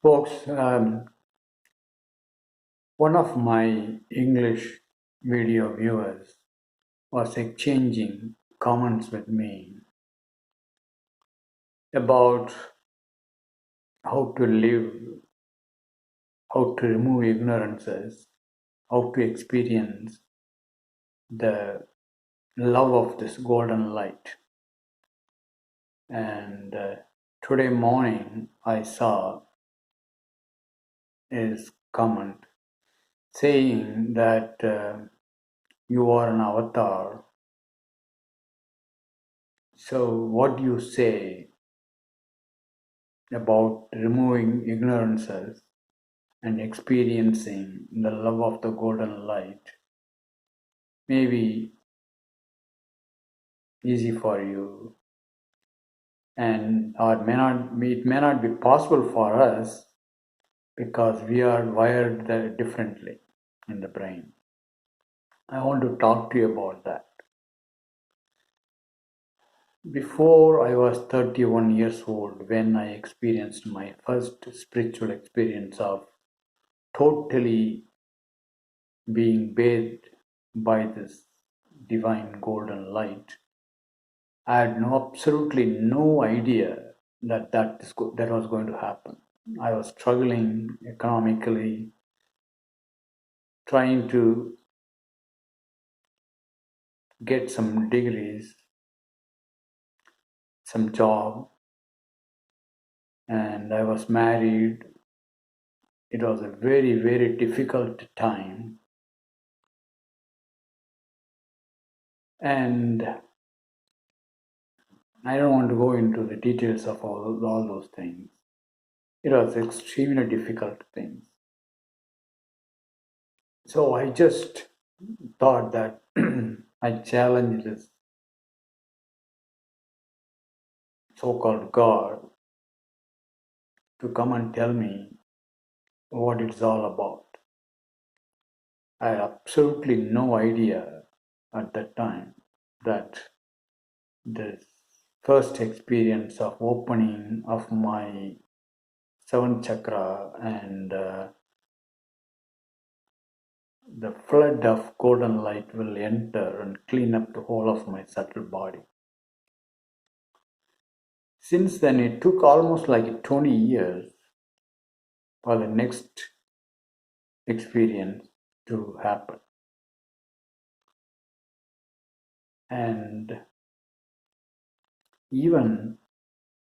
Folks, one of my English video viewers was exchanging comments with me about how to live, how to remove ignorances, how to experience the love of this golden light. And today morning, I saw his comment saying that you are an avatar. So, what do you say about removing ignorances and experiencing the love of the golden light may be easy for you, and or it may not be possible for us because we are wired differently in the brain. I want to talk to you about that. Before I was 31 years old, when I experienced my first spiritual experience of totally being bathed by this divine golden light, I had absolutely no idea that was going to happen. I was struggling economically, trying to get some degrees, some job, and I was married. It was a very, very difficult time. And I don't want to go into the details of all those things. It was extremely difficult things. So I just thought that I challenge this so-called God to come and tell me what it's all about. I had absolutely no idea at that time that this first experience of opening of my seventh chakra and the flood of golden light will enter and clean up the whole of my subtle body. Since then, it took almost like 20 years for the next experience to happen. And even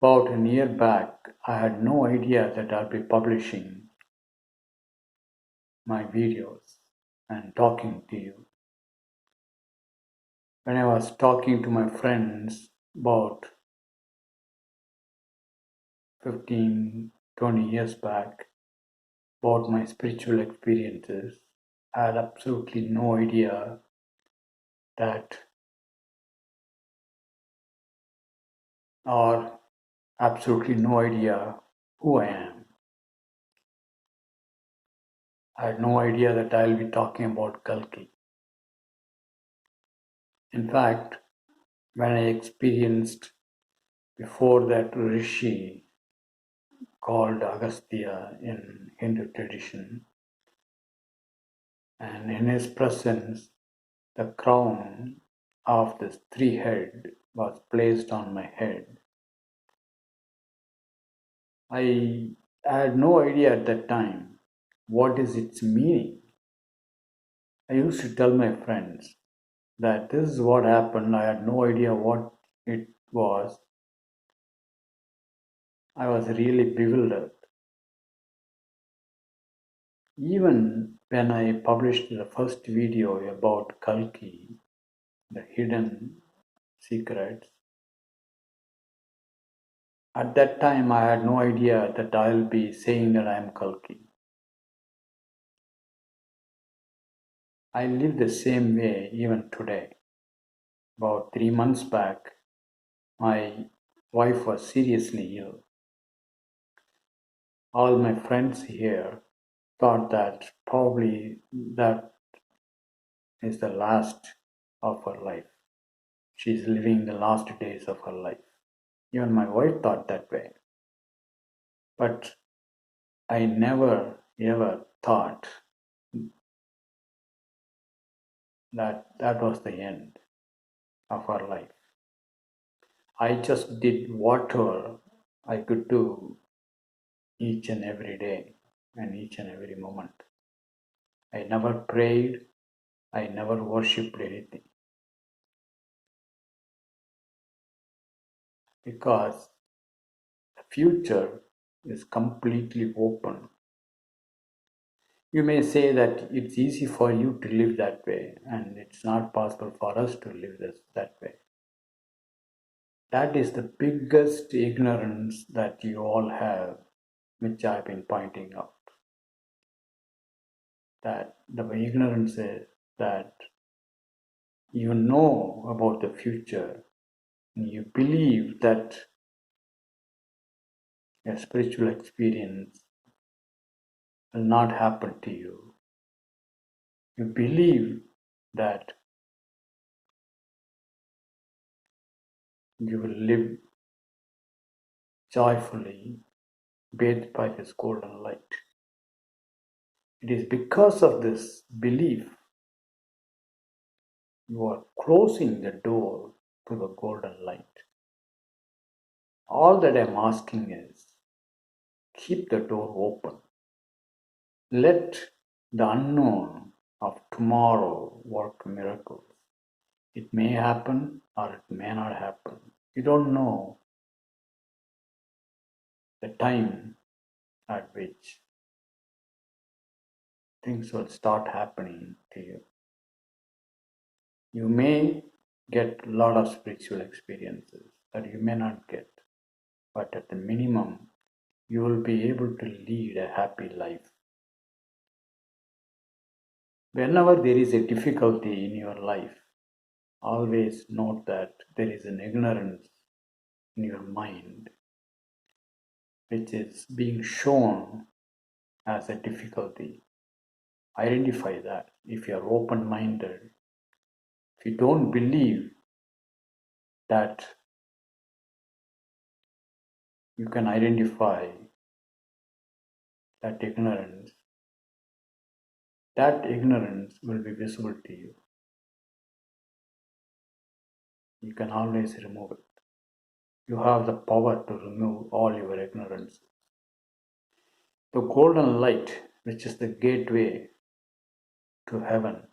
about a year back, I had no idea that I'll be publishing my videos and talking to you. When I was talking to my friends about 15, 20 years back about my spiritual experiences, I had absolutely no idea that, or absolutely no idea who I am. I had no idea that I'll be talking about Kalki. In fact, when I experienced before that Rishi called Agastya in Hindu tradition, and in his presence, the crown of this three head was placed on my head. I had no idea at that time what is its meaning. I used to tell my friends that this is what happened. I had no idea what it was. I was really bewildered. Even when I published the first video about Kalki, the hidden secrets, at that time I had no idea that I'll be saying that I am Kalki. I live the same way even today. About 3 months back, my wife was seriously ill. All my friends here thought that probably that is the last of her life. She's living the last days of her life. Even my wife thought that way. But I never ever thought that that was the end of our life. I just did whatever I could do each and every day and each and every moment. I never prayed, I never worshipped anything because the future is completely open. You may say that it's easy for you to live that way and it's not possible for us to live that way. That is the biggest ignorance that you all have, which I've been pointing out. That the ignorance is that you know about the future, and you believe that a spiritual experience will not happen to you. You believe that you will live joyfully, bathed by this golden light. It is because of this belief you are closing the door to the golden light. All that I'm asking is keep the door open. Let the unknown of tomorrow work miracles. It may happen or it may not happen. You don't know the time at which things will start happening to you. You may get a lot of spiritual experiences that you may not get, but at the minimum, you will be able to lead a happy life. Whenever there is a difficulty in your life, always note that there is an ignorance in your mind which is being shown as a difficulty. Identify that. If you are open minded, if you don't believe that you can identify that ignorance will be visible to you. You can always remove it. You have the power to remove all your ignorance. The golden light, which is the gateway to heaven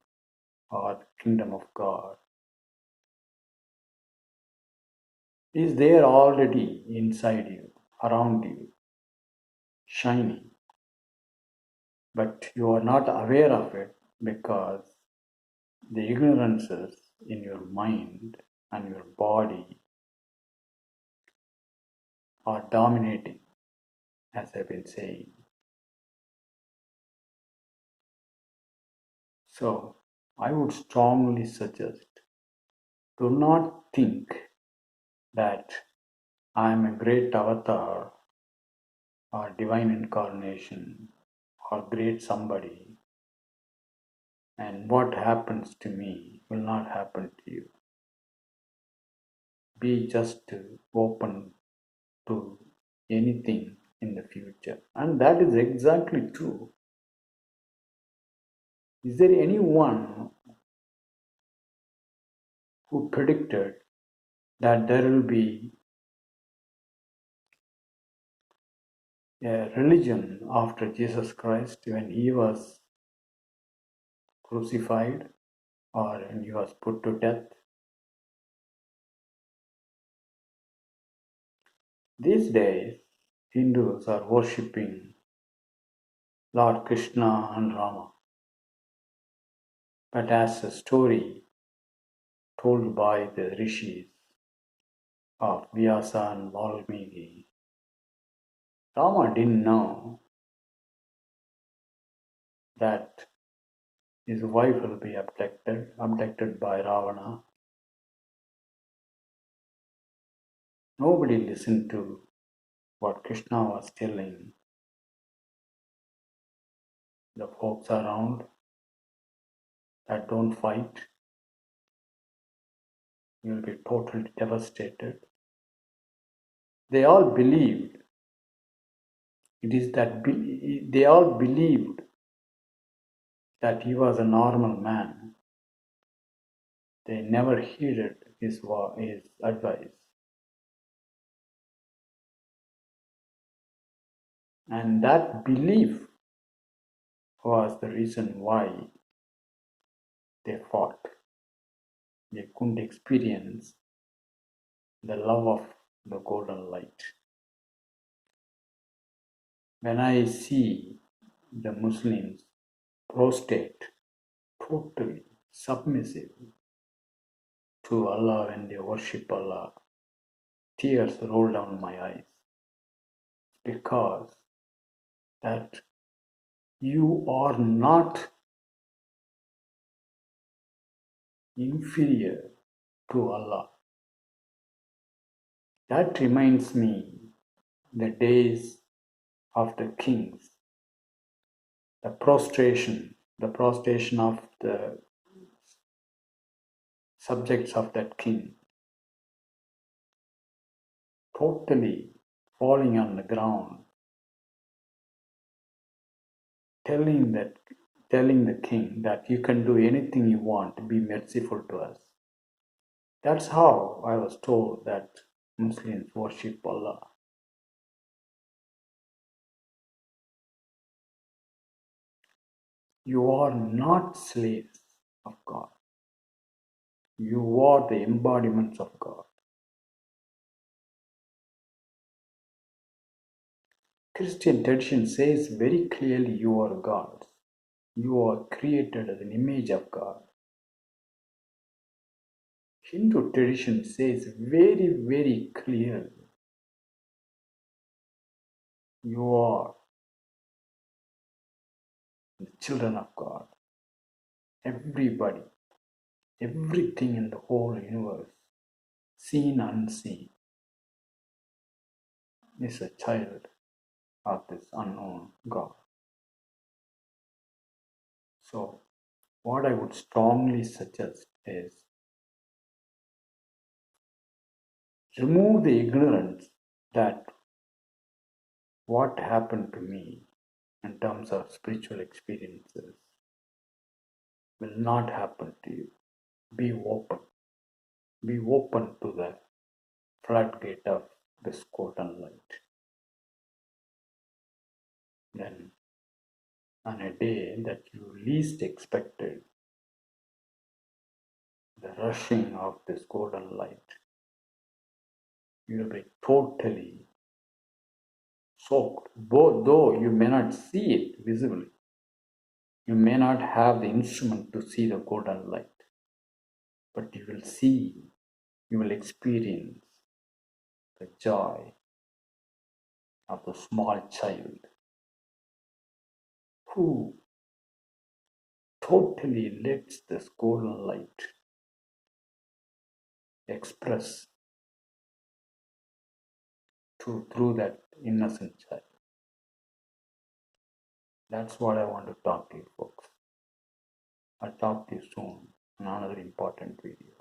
or the kingdom of God, is there already inside you, around you, shining. But you are not aware of it because the ignorances in your mind and your body are dominating, as I've been saying. So, I would strongly suggest do not think that I am a great avatar or divine incarnation or great somebody and what happens to me will not happen to you. Be just open to anything in the future. And that is exactly true. Is there anyone who predicted that there will be a religion after Jesus Christ when he was crucified or when he was put to death? These days, Hindus are worshipping Lord Krishna and Rama. But as a story told by the rishis of Vyasa and Valmiki, Rama didn't know that his wife will be abducted by Ravana. Nobody listened to what Krishna was telling the folks around that don't fight, you will be totally devastated. They all believed It is that they all believed that he was a normal man. They never heeded his advice. And that belief was the reason why they fought. They couldn't experience the love of the golden light. When I see the Muslims prostrate, totally submissive to Allah when they worship Allah, tears roll down my eyes because that you are not inferior to Allah. That reminds me the days of the kings, the prostration of the subjects of that king, totally falling on the ground, telling the king that you can do anything you want, be merciful to us. That's how I was told that Muslims worship Allah. You are not slaves of God. You are the embodiments of God. Christian tradition says very clearly you are gods. You are created as an image of God. Hindu tradition says very, very clearly you are the children of God. Everybody, everything in the whole universe, seen, unseen, is a child of this unknown God. So, what I would strongly suggest is remove the ignorance that what happened to me in terms of spiritual experiences will not happen to you. Be open. Be open to the floodgate of this golden light. Then, on a day that you least expected, the rushing of this golden light, you will be totally soaked, though you may not see it visibly. You may not have the instrument to see the golden light, but you will see, you will experience the joy of the small child who totally lets this golden light express through that innocent child. That's what I want to talk to you folks. I'll talk to you soon on another important video.